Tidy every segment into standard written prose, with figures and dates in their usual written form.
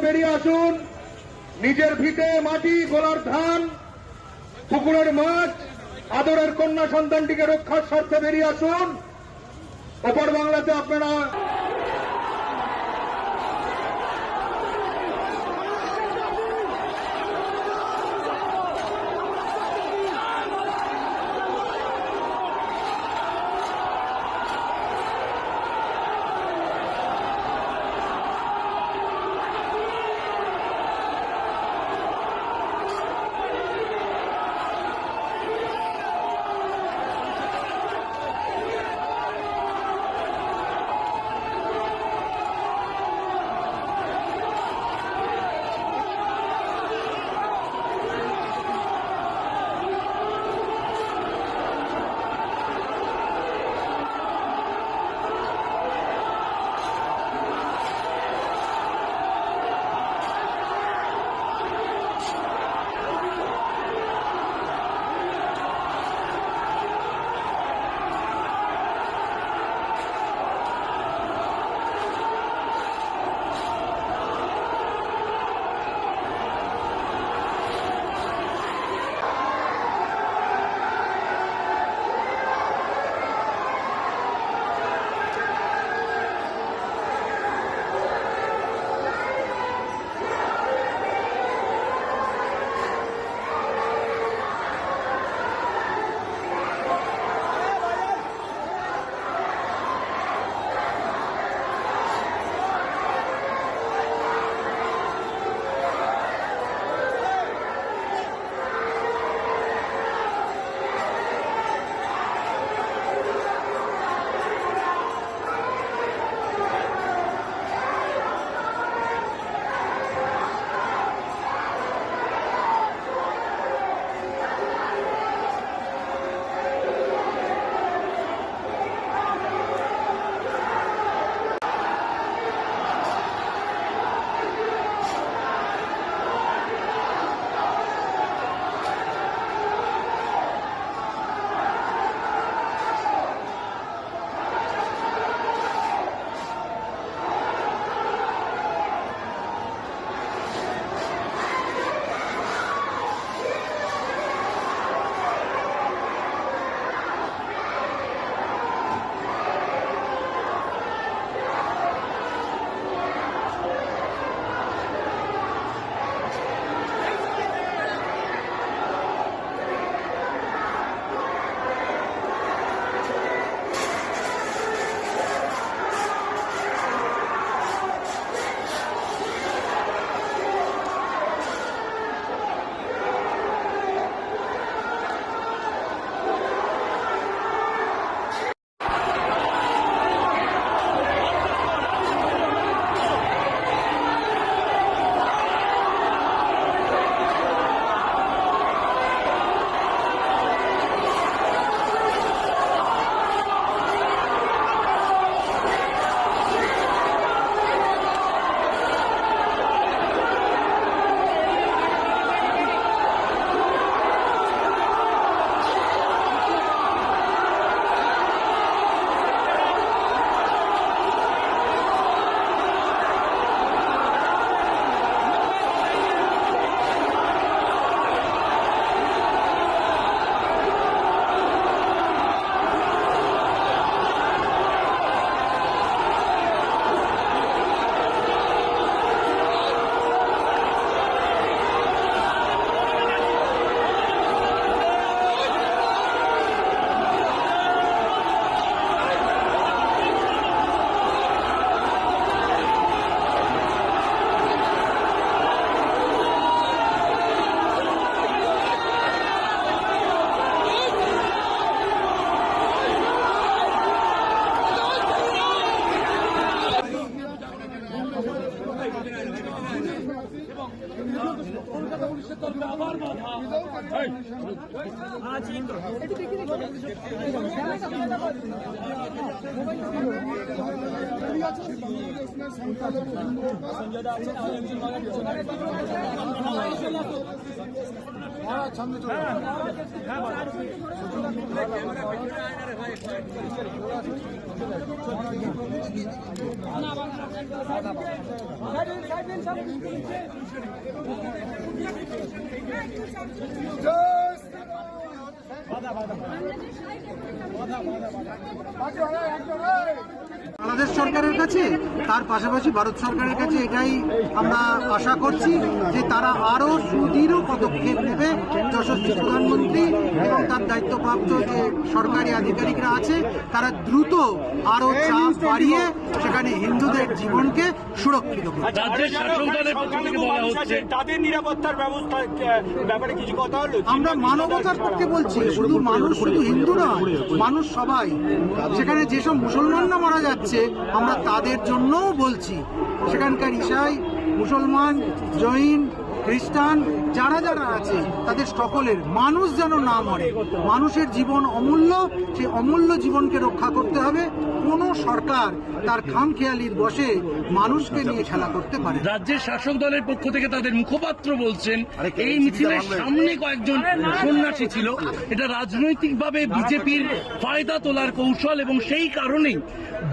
বেরিয়ে আসুন। নিজের ভিটে মাটি, গোলার ধান, পুকুরের মাছ, আদরের কন্যা সন্তানটিকে রক্ষার স্বার্থে বেরিয়ে আসুন। ওপর বাংলাতে আপনারা এবং কলকাতা পুলিশের তরফে আবার বাধা। বাংলাদেশ সরকারের কাছে তার পাশাপাশি ভারত সরকারের কাছে এটাই আমরা আশা করছি যে তারা আরো সুদৃঢ় পদক্ষেপ নেবে। যশস্বী প্রধানমন্ত্রী এবং তার দায়িত্বপ্রাপ্ত যে সরকারি আধিকারিকরা আছে তারা দ্রুত আরো চাপ বাড়িয়ে সেখানে হিন্দুদের জীবনকে সুরক্ষিত করবে। রাজ্যের শাসক দলের পক্ষ থেকে বলা হচ্ছে তাদের নিরাপত্তার ব্যবস্থা ব্যাপারে কিছু কথা হলো। আমরা মানবতার পক্ষে বলছি, শুধু মানুষ, শুধু হিন্দু নয়, মানুষ সবাই। সেখানে যেসব মুসলমানরা মারা যাচ্ছে আমরা তাদের জন্যও বলছি। সেখানকার ঈসাই, মুসলমান, জৈন, খ্রিস্টান যারা যারা আছে তাদের সকলের মানুষ যেন না মরে। মানুষের জীবন অমূল্য, সেই অমূল্য জীবনকে রক্ষা করতে হবে। কোনো সরকার তার খামখেয়ালির বশে মানুষকে নিয়ে খেলা করতে পারে। রাজ্যের শাসক দলের পক্ষ থেকে তাদের মুখপাত্র বলছেন এই মিছিলের সামনে কয়েকজন সন্ন্যাসী ছিল, এটা রাজনৈতিকভাবে বিজেপির ফায়দা তোলার কৌশল এবং সেই কারণেই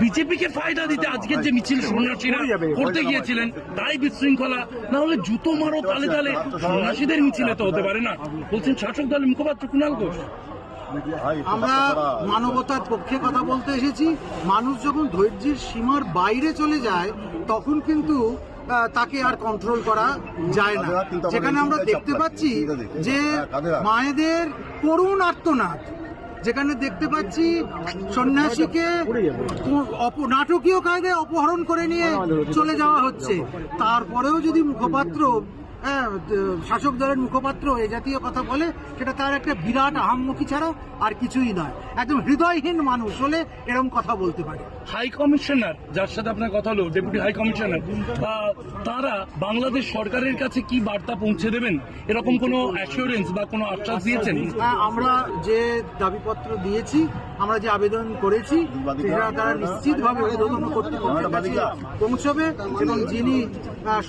বিজেপিকে ফায়দা দিতে আজকের যে মিছিল সন্ন্যাসীরা করতে গিয়েছিলেন তাই বিশৃঙ্খলা। না হলে জুতো মারো তালে তালে সন্ন্যাসীদের মিছিলে তো হতে পারে না, বলছেন শাসক দলের মুখপাত্র কুণাল ঘোষ। আমরা মানবতার পক্ষে কথা বলতে এসেছি। মানুষ যখন ধৈর্যের সীমার বাইরে চলে যায় তখন কিন্তু তাকে আর কন্ট্রোল করা যায় না। যেখানে আমরা দেখতে পাচ্ছি যে মায়েদের করুণ আর্তনাদ, যেখানে দেখতে পাচ্ছি সন্ন্যাসীকে নাটকীয় কায়দায় অপহরণ করে নিয়ে চলে যাওয়া হচ্ছে, তারপরেও যদি মুখপাত্র, শাসক দলের মুখপাত্র এ জাতীয় কথা বলে, সেটা তার একটা বিরাট আহাম্মকি ছাড়া আর কিছুই নয়। একদম হৃদয়হীন মানুষ হলে এরকম কথা বলতে পারে। হাই কমিশনার, যার সাথে আপনার কথা হলো, ডেপুটি হাই কমিশনার, তারা বাংলাদেশ সরকারের কাছে কি বার্তা পৌঁছে দেবেন, এরকম কোনো অ্যাসিওরেন্স বা কোনো আশ্বাস দিয়েছেন? আমরা যে দাবিপত্র দিয়েছি, আমরা যে আবেদন করেছি, সেটা তারা নিশ্চিতভাবে ঊর্ধ্বতন কর্তৃপক্ষের কাছে পৌঁছবে এবং যিনি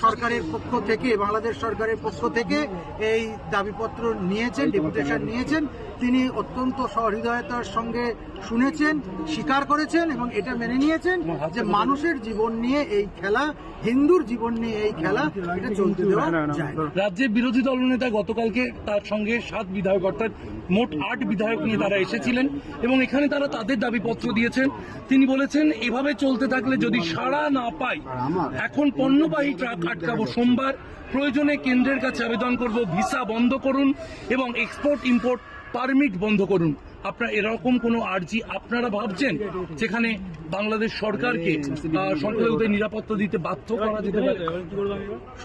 সরকারের পক্ষ থেকে, বাংলাদেশ সরকারের পক্ষ থেকে এই দাবিপত্র নিয়েছেন, ডেপুটেশন নিয়েছেন, তিনি অত্যন্ত সহৃদয়তার সঙ্গে শুনেছেন, স্বীকার করেছেন এবং এটা মেনে নিয়েছেন যে মানুষের জীবন নিয়ে এই খেলা, হিন্দুর জীবন নিয়ে এই খেলা, এটা চলতে দেওয়া যায় না। রাজ্যের বিরোধী দলনেতা গতকালকে তার সঙ্গে 7 বিধায়ক অর্থাৎ মোট 8 বিধায়ক নিয়ে তারা এসেছিলেন এবং এখানে তারা তাদের দাবিপত্র দিয়েছেন। তিনি বলেছেন এভাবে চলতে থাকলে যদি সাড়া না পাই, এখন পণ্যবাহী ট্রাক আটকাবো সোমবার, প্রয়োজনে কেন্দ্রের কাছে আবেদন করব ভিসা বন্ধ করুন এবং এক্সপোর্ট ইম্পোর্ট পারমিট বন্ধ করুন। আপনারা এরকম কোনো আর্জি আপনারা ভাবছেন যেখানে বাংলাদেশ সরকারকে সংখ্যালঘুদের নিরাপত্তা দিতে বাধ্য করা যেতে পারে?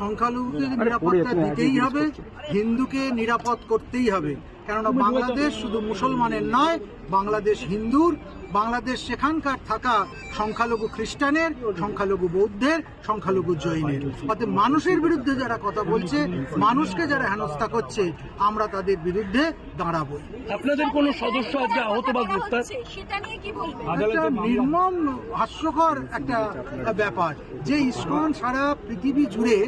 সংখ্যালঘুকে নিরাপত্তা দিতেই হবে, হিন্দুকে নিরাপদ করতেই হবে। কেননা বাংলাদেশ শুধু মুসলমানের নয়, বাংলাদেশ হিন্দুর, বাংলাদেশ সেখানকার থাকা সংখ্যালঘু খ্রিস্টানের, সংখ্যালঘু বৌদ্ধের, সংখ্যালঘু জৈনের। অর্থাৎ মানুষের বিরুদ্ধে যারা কথা বলছে, মানুষকে যারা হেনস্থা করছে, আমরা তাদের বিরুদ্ধে দাঁড়াবো। আপনাদের কোন সদস্য আজকে আহত বা গ্রেফতার? একটা নির্মম হাস্যকর একটা ব্যাপার যে ইসকন সারা পৃথিবী জুড়ে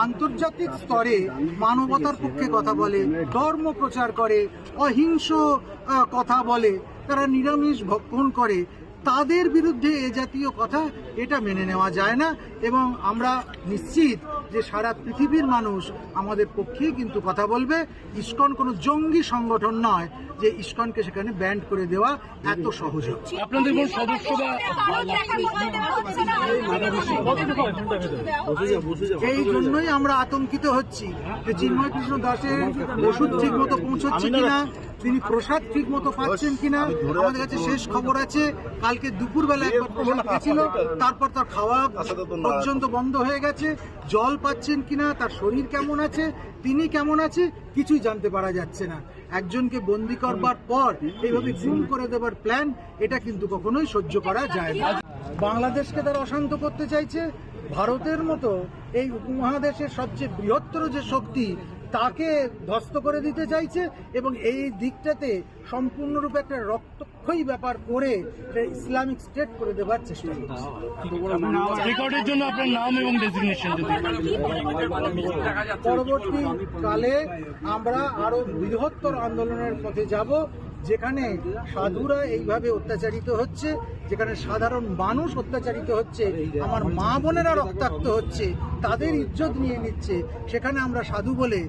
আন্তর্জাতিক স্তরে মানবতার পক্ষে কথা বলে, ধর্ম প্রচার করে, অহিংস কথা বলে, তারা নিরামিষ ভক্ষণ করে, তাদের বিরুদ্ধে এ জাতীয় কথা, এটা মেনে নেওয়া যায় না। এবং আমরা নিশ্চিত যে সারা পৃথিবীর মানুষ আমাদের পক্ষেই কিন্তু কথা বলবে। ইসকন কোনো জঙ্গি সংগঠন নয় যে ইসকনকে সেখানে ব্যান্ড করে দেওয়া এত সহজ। আপনাদের কোন সদস্য বা এই জন্যই আমরা আতঙ্কিত হচ্ছি যে চিন্ময় কৃষ্ণ দাসের ওষুধ ঠিক মতো পৌঁছচ্ছে কিনা, তিনি প্রসাদ ঠিক মতো পাচ্ছেন কিনা। আমাদের কাছে শেষ খবর আছে কালকে দুপুরবেলা একবার প্রসাদ গেছিল, তারপর তার খাওয়া পর্যন্ত বন্ধ হয়ে গেছে। জল পাচ্ছেন কিনা, তার শরীর কেমন আছে, তিনি কেমন আছে, কিছুই জানতে পারা যাচ্ছে না। একজনকে বন্দি করবার পর এইভাবে গুম করে দেবার প্ল্যান, এটা কিন্তু কখনোই সহ্য করা যায় না। বাংলাদেশকে তারা অশান্ত করতে চাইছে, ভারতের মতো এই উপমহাদেশের সবচেয়ে বৃহত্তর যে শক্তি তাকে ধ্বস্ত করে দিতে চাইছে এবং এই দিকটাতে সম্পূর্ণরূপে একটা রক্তক্ষয়ী ব্যাপার করে ইসলামিক স্টেট করে দেবার চেষ্টা করছে। রেকর্ডের জন্য আপনার নাম এবং ডেজিগনেশন যদি পরবর্তীকালে আমরা আরো বৃহত্তর আন্দোলনের পথে যাব, যেখানে সাধুরা এইভাবে অত্যাচারিত হচ্ছে, যেখানে সাধারণ মানুষ অত্যাচারিত হচ্ছে, আমার মা বোনেরা রক্তাক্ত হচ্ছে, তাদের ইজ্জত নিয়ে নিচ্ছে, সেখানে আমরা সাধু বলে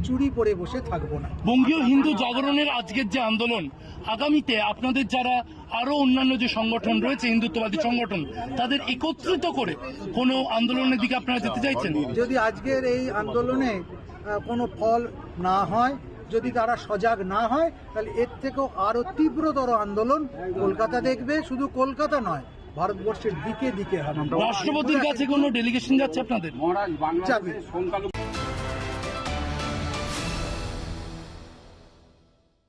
চুরি পরে বসে থাকবো না। বঙ্গীয় হিন্দু জাগরণের আজকের যে আন্দোলন, আগামীতে আপনাদের যারা আরো অন্যান্য যে সংগঠন রয়েছে হিন্দুত্ববাদী সংগঠন, তাদের একত্রিত করে কোনো আন্দোলনের দিকে আপনারা যেতে চাইছেন? যদি আজকের এই আন্দোলনে কোনো ফল না হয়, যদি তারা সজাগ না হয়, তাহলে এর থেকেও আরো তীব্রতর আন্দোলন কলকাতা দেখবে। শুধু কলকাতা নয়, ভারতবর্ষের দিকে দিকে হবে। রাষ্ট্রপতির কাছে কোনো ডেলিগেশন যাচ্ছে আপনাদের? যাবে।